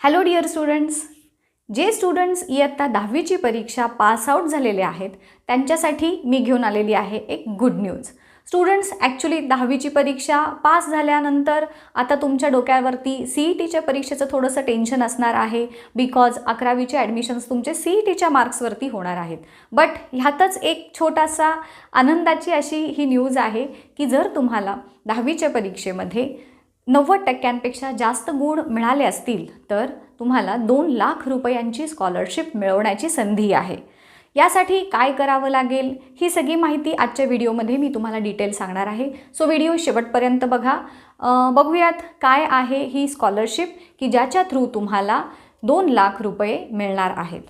Hello dear students, जे students इयत्ता 10वीची परीक्षा पास आउट झालेले आहेत त्यांच्यासाठी मी घेऊन आलेली आहे एक गुड न्यूज. स्टुडंट्स ॲक्च्युली 10वीची परीक्षा पास झाल्यानंतर आता तुमच्या डोक्यावरती CETच्या परीक्षेचं थोडंसं टेन्शन असणार आहे बिकॉज 11वीचे ॲडमिशन्स तुमचे CETच्या मार्क्सवरती होणार आहेत. बट ह्यातच एक छोटासा आनंदाची अशी ही न्यूज आहे की जर तुम्हाला 10वीच्या परीक्षेमध्ये 90% जास्त गुण मिळाले असतील तर तुम्हाला 2 लाख रुपयांची स्कॉलरशिप मिळवण्याची संधी आहे. यासाठी काय करावं लागेल ही सगळी माहिती आजच्या व्हिडिओमध्ये मी तुम्हाला डिटेल सांगणार आहे. सो व्हिडिओ शेवटपर्यंत बघा. बघूयात काय आहे ही स्कॉलरशिप की ज्याच्या थ्रू तुम्हाला 2 लाख रुपये मिळणार आहेत.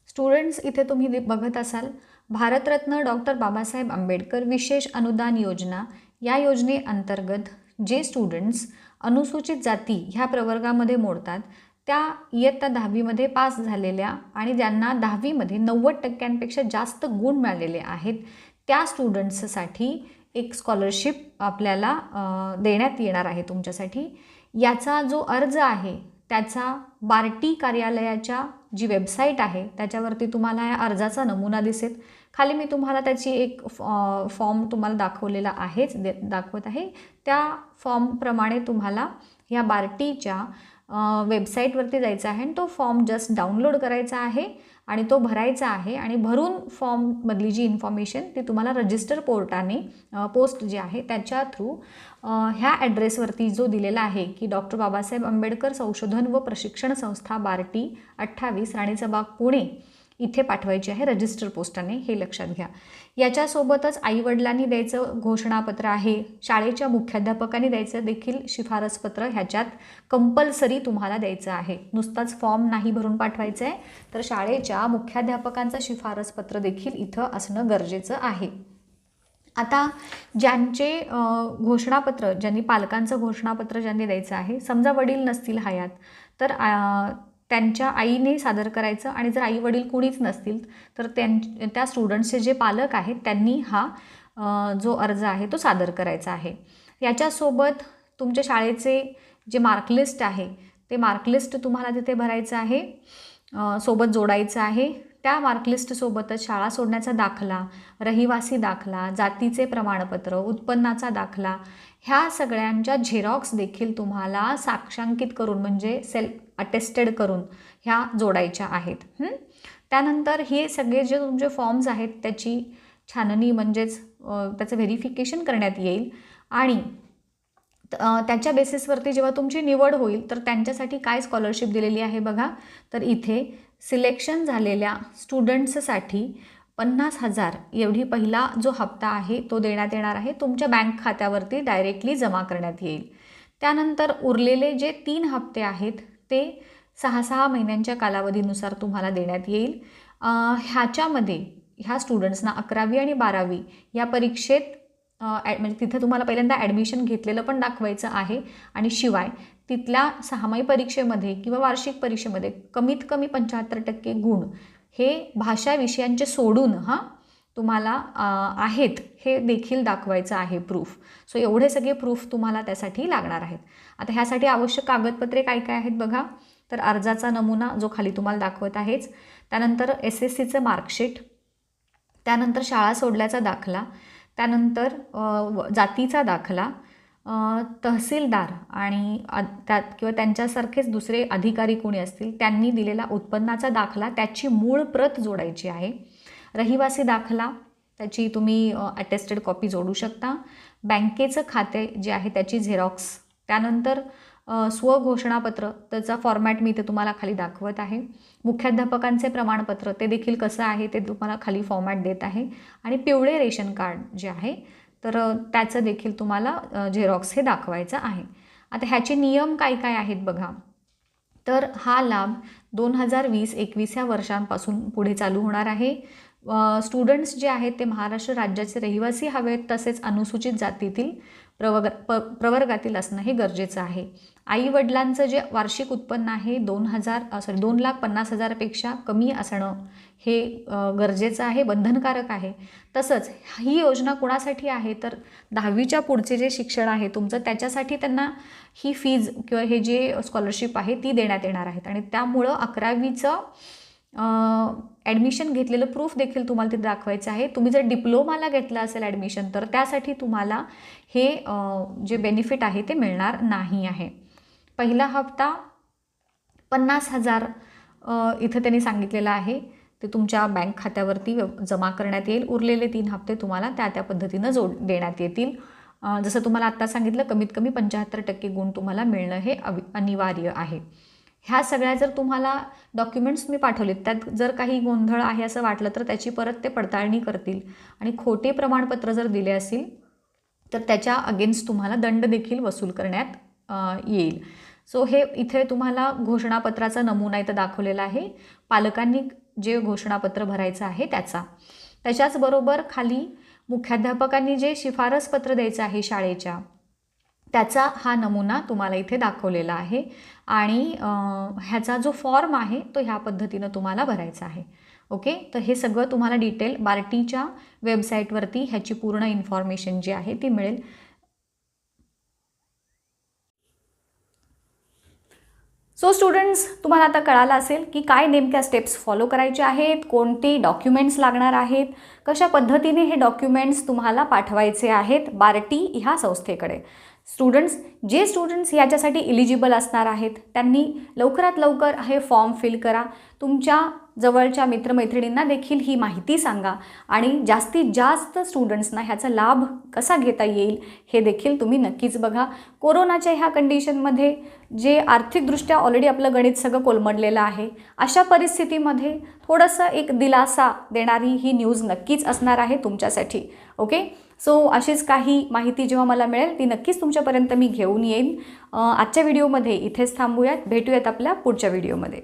स्टुडंट्स, इथे तुम्ही बघत असाल भारतरत्न डॉक्टर बाबासाहेब आंबेडकर विशेष अनुदान योजना. या योजनेअंतर्गत जे स्टुडंट्स अनुसूचित जाती ह्या प्रवर्गामध्ये मोडतात त्या इयत्ता 10वीमध्ये पास झालेल्या आणि ज्यांना 10वीमध्ये 90%पेक्षा जास्त गुण मिळालेले आहेत त्या स्टुडंट्ससाठी एक स्कॉलरशिप आपल्याला देण्यात येणार आहे तुमच्यासाठी. याचा जो अर्ज आहे त्याचा बार्टी कार्यालयाच्या जी वेबसाईट आहे त्याच्यावरती तुम्हाला या अर्जाचा नमुना दिसेल. खाली मी तुम्हाला त्याची एक फॉर्म तुम्हाला दाखवत आहे. त्या फॉर्मप्रमाणे तुम्हाला ह्या बार्टीच्या वेबसाईटवरती जायचं आहे आणि तो फॉर्म जस्ट डाउनलोड करायचा आहे आणि तो भरायचा आहे आणि भरून फॉर्ममधली जी इन्फॉर्मेशन ती तुम्हाला रजिस्टर पोस्ट जे आहे त्याच्या थ्रू ह्या ॲड्रेसवरती जो दिलेला आहे की डॉक्टर बाबासाहेब आंबेडकर संशोधन व प्रशिक्षण संस्था बार्टी 28 राणीचा बाग पुणे इथे पाठवायची आहे रजिस्टर पोस्टाने, हे लक्षात घ्या. याच्यासोबतच आईवडिलांनी द्यायचं घोषणापत्र आहे, शाळेच्या मुख्याध्यापकांनी द्यायचं देखील शिफारसपत्र ह्याच्यात कंपल्सरी तुम्हाला द्यायचं आहे. नुसताच फॉर्म नाही भरून पाठवायचं आहे तर शाळेच्या मुख्याध्यापकांचं शिफारसपत्र देखील इथं असणं गरजेचं आहे. आता ज्यांचे घोषणापत्र पालकांचं घोषणापत्र ज्यांनी द्यायचं आहे, समजा वडील नसतील हयात तर त्यांच्या आईने सादर करायचं आणि जर आई वडील कुणीच नसतील तर त्या स्टुडंट्सचे जे पालक आहेत त्यांनी हा जो अर्ज आहे तो सादर करायचा आहे. याच्यासोबत तुमच्या शाळेचे जे मार्कलिस्ट आहे ते मार्कलिस्ट तुम्हाला तिथे भरायचं आहे, सोबत जोडायचं आहे. त्या मार्कलिस्टसोबतच शाळा सोडण्याचा दाखला, रहिवासी दाखला, जातीचे प्रमाणपत्र, उत्पन्नाचा दाखला ह्या सगळ्यांच्या झेरॉक्स देखील तुम्हाला साक्षांकित करून म्हणजे सेल्फ अटेस्टेड करून ह्या जोडायच्या आहेत. त्यानंतर हे सगळे जे तुमचे फॉर्म्स आहेत त्याची छाननी म्हणजेच त्याचं व्हेरिफिकेशन करण्यात येईल आणि त्याच्या बेसिसवरती जेव्हा तुमची निवड होईल तर त्यांच्यासाठी काय स्कॉलरशिप दिलेली आहे बघा. तर इथे सिलेक्शन झालेल्या स्टुडंट्ससाठी 50,000 एवढी पहिला जो हप्ता आहे तो देण्यात येणार आहे, तुमच्या बँक खात्यावरती डायरेक्टली जमा करण्यात येईल. त्यानंतर उरलेले जे 3 हप्ते आहेत ते 6 महिन्यांच्या कालावधीनुसार तुम्हाला देण्यात येईल. ह्याच्यामध्ये ह्या स्टुडंट्सना 11वी आणि 12वी या परीक्षेत म्हणजे तिथे तुम्हाला पहिल्यांदा ॲडमिशन घेतलेलं पण दाखवायचं आहे आणि शिवाय तिथल्या 6माही परीक्षेमध्ये किंवा वार्षिक परीक्षेमध्ये कमीत कमी 75% गुण हे भाषा विषयांचे सोडून तुम्हाला आहेत हे देखील दाखवायचं आहे प्रूफ. सो एवढे सगळे प्रूफ तुम्हाला त्यासाठी लागणार आहेत. आता ह्यासाठी आवश्यक कागदपत्रे काय काय आहेत बघा. तर अर्जाचा नमुना जो खाली तुम्हाला दाखवत आहेच, त्यानंतर SSCचं मार्कशीट, त्यानंतर शाळा सोडल्याचा दाखला, त्यानंतर जातीचा दाखला, तहसीलदार आणि त्यात किंवा त्यांच्यासारखेच दुसरे अधिकारी कोणी असतील त्यांनी दिलेला उत्पन्नाचा दाखला त्याची मूळ प्रत जोडायची आहे. रहिवासी दाखला त्याची तुम्ही अटेस्टेड कॉपी जोडू शकता. बँकेचं खाते जे आहे त्याची झेरॉक्स, त्यानंतर स्वघोषणापत्र त्याचा फॉर्मॅट मी ते तुम्हाला खाली दाखवत आहे. मुख्याध्यापकांचे प्रमाणपत्र ते देखील कसं आहे ते तुम्हाला खाली फॉर्मॅट देत आहे आणि पिवळे रेशन कार्ड जे आहे तर त्याचं देखील तुम्हाला झेरॉक्स हे दाखवायचं आहे. आता ह्याचे नियम काय काय आहेत बघा. तर हा लाभ 2020-21 या वर्षांपासून पुढे चालू होणार आहे. स्टुडंट्स जे आहेत ते महाराष्ट्र राज्याचे रहिवासी हवेत तसेच अनुसूचित जातीतील प्रवर्गातील असणं हे गरजेचं आहे. आईवडिलांचं जे वार्षिक उत्पन्न आहे 2,50,000पेक्षा कमी असणं हे गरजेचं आहे, बंधनकारक आहे. तसंच ही योजना कुणासाठी आहे तर 10वीच्या पुढचे जे शिक्षण आहे तुमचं त्याच्यासाठी त्यांना ही फीज किंवा हे जे स्कॉलरशिप आहे ती देण्यात येणार आहेत. आणि त्यामुळं 11वीचं ॲडमिशन घेतलेलं प्रूफ देखील तुम्हाला तिथे दाखवायचं आहे. तुम्ही जर डिप्लोमाला घेतलं असेल ॲडमिशन तर त्यासाठी तुम्हाला हे जे बेनिफिट आहे ते मिळणार नाही आहे. पहिला हप्ता 50,000 इथं त्यांनी सांगितलेलं आहे ते तुमच्या बँक खात्यावरती जमा करण्यात येईल. उरलेले 3 हप्ते तुम्हाला त्या पद्धतीनं देण्यात येतील. जसं तुम्हाला आत्ता सांगितलं कमीत कमी 75% गुण तुम्हाला मिळणं हे अनिवार्य आहे. ह्या सगळ्या जर तुम्हाला डॉक्युमेंट्स मी पाठवलेत त्यात जर काही गोंधळ आहे असं वाटलं तर त्याची परत ते पडताळणी करतील आणि खोटे प्रमाणपत्र जर दिले असतील तर त्याच्या अगेन्स्ट तुम्हाला दंड देखील वसूल करण्यात येईल. सो हे इथे तुम्हाला घोषणापत्राचा नमुना इथं दाखवलेला आहे, पालकांनी जे घोषणापत्र भरायचं आहे त्याच्याचबरोबर खाली मुख्याध्यापकांनी जे शिफारस पत्र द्यायचं आहे शाळेच्या त्याचा हा नमुना तुम्हाला इथे दाखवलेला आहे. आणि ह्याचा जो फॉर्म आहे तो ह्या पद्धतीनं तुम्हाला भरायचा आहे. ओके, तर हे सगळं तुम्हाला डिटेल बार्टीच्या वेबसाईटवरती ह्याची पूर्ण इन्फॉर्मेशन जी आहे ती मिळेल. सो स्टुडंट्स, तुम्हाला आता कळालं असेल की काय नेमक्या स्टेप्स फॉलो करायचे आहेत, कोणते डॉक्युमेंट्स लागणार आहेत, कशा पद्धतीने हे डॉक्युमेंट्स तुम्हाला पाठवायचे आहेत बार्टी ह्या संस्थेकडे. जे स्टुडंट्स याच्यासाठी इलिजिबल असणार आहेत त्यांनी लवकरात लवकर हे फॉर्म फिल करा. तुमच्या जवळच्या मित्रमैत्रिणींना देखील ही माहिती सांगा आणि जास्तीत जास्त स्टुडंट्सना ह्याचा लाभ कसा घेता येईल हे देखील तुम्ही नक्कीच बघा. कोरोनाच्या ह्या कंडिशनमध्ये जे आर्थिकदृष्ट्या ऑलरेडी आपलं गणित सगळं कोलमडलेलं आहे, अशा परिस्थितीमध्ये थोडंसं एक दिलासा देणारी ही न्यूज नक्कीच असणार आहे तुमच्यासाठी. ओके, सो अशीच काही माहिती जेव्हा मला मिळेल ती नक्कीच तुमच्यापर्यंत मी घेऊन येईन. आजच्या व्हिडिओमध्ये इथेच थांबूयात, भेटूयात आपल्या पुढच्या व्हिडिओमध्ये.